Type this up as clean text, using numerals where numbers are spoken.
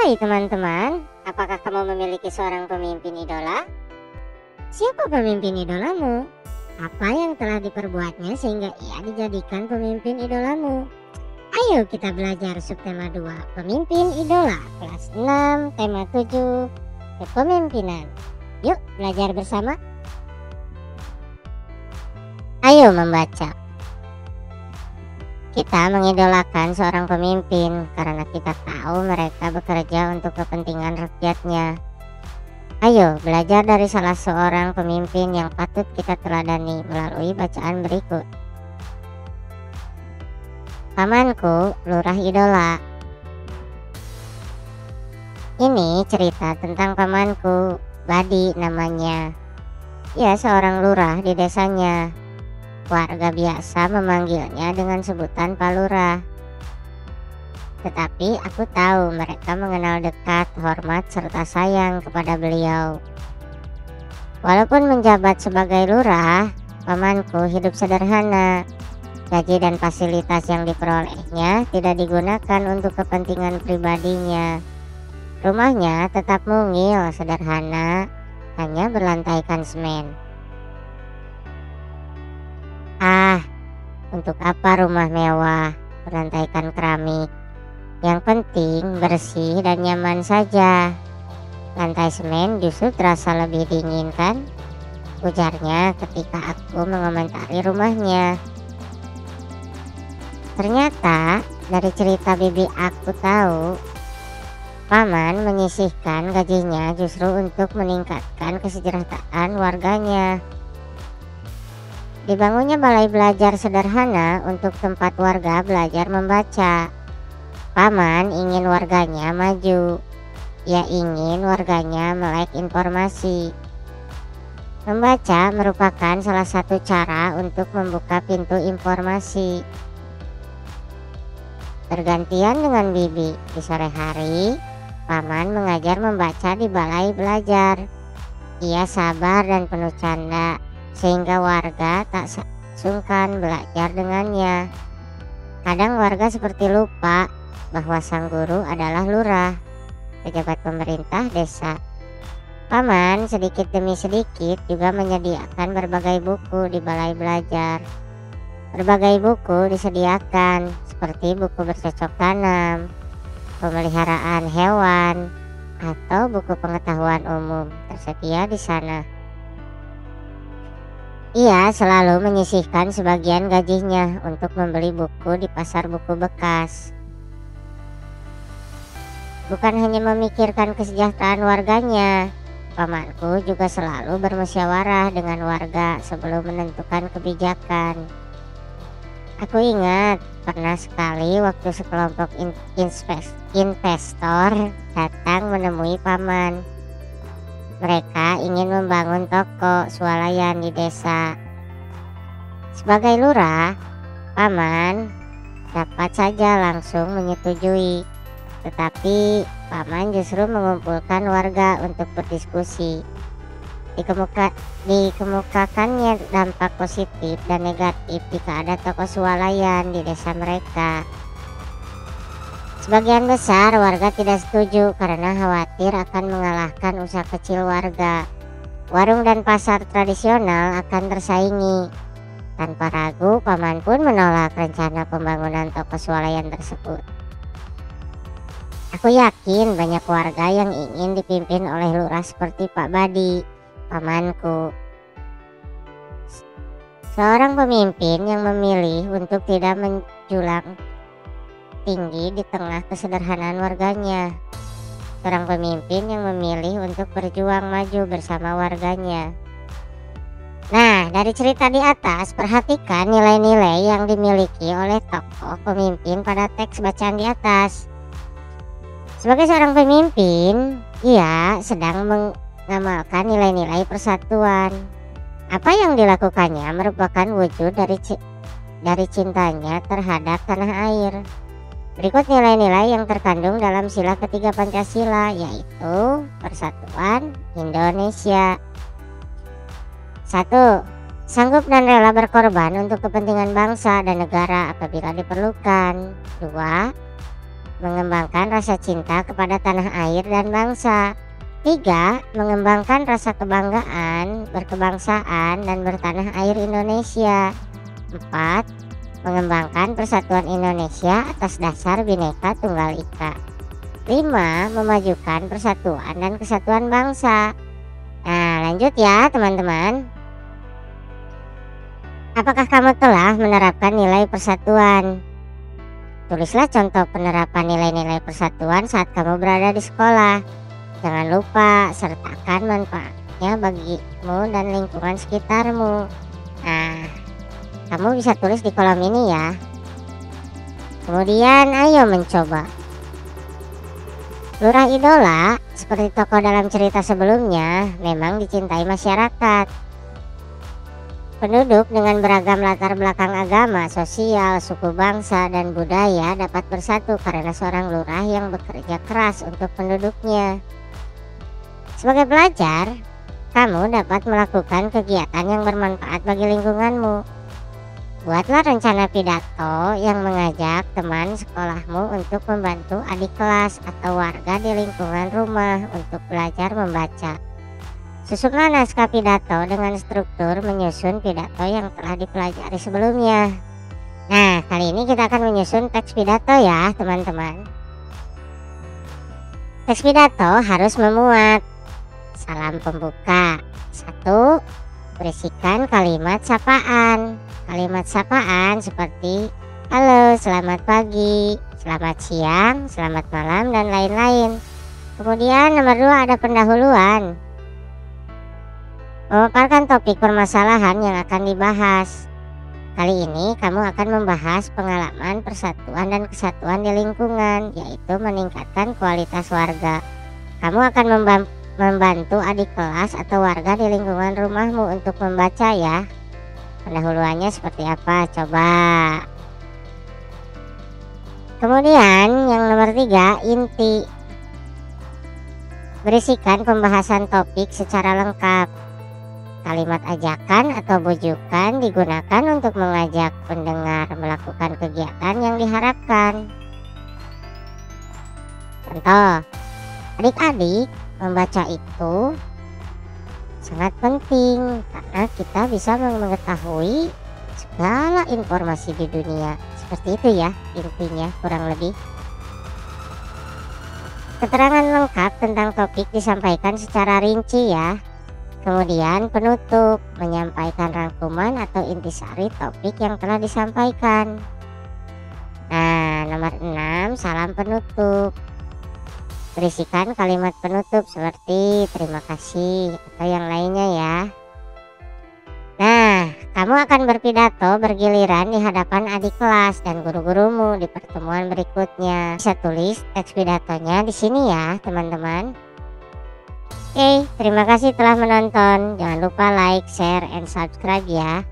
Hai teman-teman, apakah kamu memiliki seorang pemimpin idola? Siapa pemimpin idolamu? Apa yang telah diperbuatnya sehingga ia dijadikan pemimpin idolamu? Ayo kita belajar subtema 2, pemimpin idola, kelas 6, tema 7, kepemimpinan. Yuk belajar bersama. Ayo membaca. Kita mengidolakan seorang pemimpin karena kita tahu mereka bekerja untuk kepentingan rakyatnya. Ayo belajar dari salah seorang pemimpin yang patut kita teladani melalui bacaan berikut. Pamanku, lurah idola. Ini cerita tentang pamanku, Badi namanya. Ia seorang lurah di desanya. Warga biasa memanggilnya dengan sebutan Pak Lurah. Tetapi aku tahu mereka mengenal dekat, hormat, serta sayang kepada beliau. Walaupun menjabat sebagai lurah, pamanku hidup sederhana. Gaji dan fasilitas yang diperolehnya tidak digunakan untuk kepentingan pribadinya. Rumahnya tetap mungil, sederhana, hanya berlantaikan semen. Untuk apa rumah mewah berlantaikan keramik? Yang penting bersih dan nyaman saja. Lantai semen justru terasa lebih dingin kan? Ujarnya ketika aku mengomentari rumahnya. Ternyata dari cerita bibi aku tahu, paman menyisihkan gajinya justru untuk meningkatkan kesejahteraan warganya. Dibangunnya balai belajar sederhana untuk tempat warga belajar membaca. Paman ingin warganya maju. Ia ingin warganya melek informasi. Membaca merupakan salah satu cara untuk membuka pintu informasi. Bergantian dengan bibi, di sore hari, paman mengajar membaca di balai belajar. Ia sabar dan penuh canda, sehingga warga tak sungkan belajar dengannya. Kadang warga seperti lupa bahwa sang guru adalah lurah, pejabat pemerintah desa. Paman sedikit demi sedikit juga menyediakan berbagai buku di balai belajar. Berbagai buku disediakan seperti buku bercocok tanam, pemeliharaan hewan, atau buku pengetahuan umum tersedia di sana. Ia selalu menyisihkan sebagian gajinya untuk membeli buku di pasar buku bekas. Bukan hanya memikirkan kesejahteraan warganya, pamanku juga selalu bermusyawarah dengan warga sebelum menentukan kebijakan. Aku ingat pernah sekali waktu sekelompok investor datang menemui paman. Mereka ingin membangun toko swalayan di desa. Sebagai lurah, paman dapat saja langsung menyetujui. Tetapi paman justru mengumpulkan warga untuk berdiskusi. Dikemukakannya dampak positif dan negatif jika ada toko swalayan di desa mereka. Sebagian besar warga tidak setuju karena khawatir akan mengalahkan usaha kecil warga. Warung dan pasar tradisional akan tersaingi. Tanpa ragu, paman pun menolak rencana pembangunan toko swalayan tersebut. Aku yakin banyak warga yang ingin dipimpin oleh lurah seperti Pak Badi, pamanku. Seorang pemimpin yang memilih untuk tidak menjulang tinggi di tengah kesederhanaan warganya. Seorang pemimpin yang memilih untuk berjuang maju bersama warganya. Nah, dari cerita di atas, perhatikan nilai-nilai yang dimiliki oleh tokoh pemimpin pada teks bacaan di atas. Sebagai seorang pemimpin, ia sedang mengamalkan nilai-nilai persatuan. Apa yang dilakukannya merupakan wujud dari cintanya terhadap tanah air. Berikut nilai-nilai yang terkandung dalam sila ketiga Pancasila, yaitu persatuan Indonesia. 1. Sanggup dan rela berkorban untuk kepentingan bangsa dan negara apabila diperlukan. 2. mengembangkan rasa cinta kepada tanah air dan bangsa. 3. Mengembangkan rasa kebanggaan, berkebangsaan, dan bertanah air Indonesia. 4. Mengembangkan persatuan Indonesia atas dasar Bhinneka Tunggal Ika. 5. Memajukan persatuan dan kesatuan bangsa. Nah, lanjut ya teman-teman. Apakah kamu telah menerapkan nilai persatuan? Tulislah contoh penerapan nilai-nilai persatuan saat kamu berada di sekolah. Jangan lupa sertakan manfaatnya bagimu dan lingkungan sekitarmu. Nah, kamu bisa tulis di kolom ini ya. Kemudian ayo mencoba. Lurah idola, seperti tokoh dalam cerita sebelumnya, memang dicintai masyarakat. Penduduk dengan beragam latar belakang agama, sosial, suku bangsa, dan budaya dapat bersatu karena seorang lurah yang bekerja keras untuk penduduknya. Sebagai pelajar, kamu dapat melakukan kegiatan yang bermanfaat bagi lingkunganmu. Buatlah rencana pidato yang mengajak teman sekolahmu untuk membantu adik kelas atau warga di lingkungan rumah untuk belajar membaca. Susunlah naskah pidato dengan struktur menyusun pidato yang telah dipelajari sebelumnya. Nah, kali ini kita akan menyusun teks pidato ya, teman-teman. Teks pidato harus memuat salam pembuka. 1. Berisikan kalimat sapaan. Kalimat sapaan seperti halo, selamat pagi, selamat siang, selamat malam, dan lain-lain. Kemudian nomor 2 ada pendahuluan. Memaparkan topik permasalahan yang akan dibahas. Kali ini kamu akan membahas pengalaman persatuan dan kesatuan di lingkungan, yaitu meningkatkan kualitas warga. Kamu akan membantu adik kelas atau warga di lingkungan rumahmu untuk membaca ya. Pendahuluannya seperti apa? Coba. Kemudian yang nomor 3, inti. Berisikan pembahasan topik secara lengkap. Kalimat ajakan atau bujukan digunakan untuk mengajak pendengar melakukan kegiatan yang diharapkan. Contoh, adik-adik, membaca itu sangat penting karena kita bisa mengetahui segala informasi di dunia. Seperti itu ya intinya kurang lebih. Keterangan lengkap tentang topik disampaikan secara rinci ya. Kemudian penutup, menyampaikan rangkuman atau intisari topik yang telah disampaikan. Nah, nomor 6, salam penutup. Berisikan kalimat penutup seperti terima kasih atau yang lainnya ya. Nah, kamu akan berpidato bergiliran di hadapan adik kelas dan guru-gurumu di pertemuan berikutnya. Bisa tulis teks pidatonya di sini ya, teman-teman. Oke, terima kasih telah menonton. Jangan lupa like, share, and subscribe ya.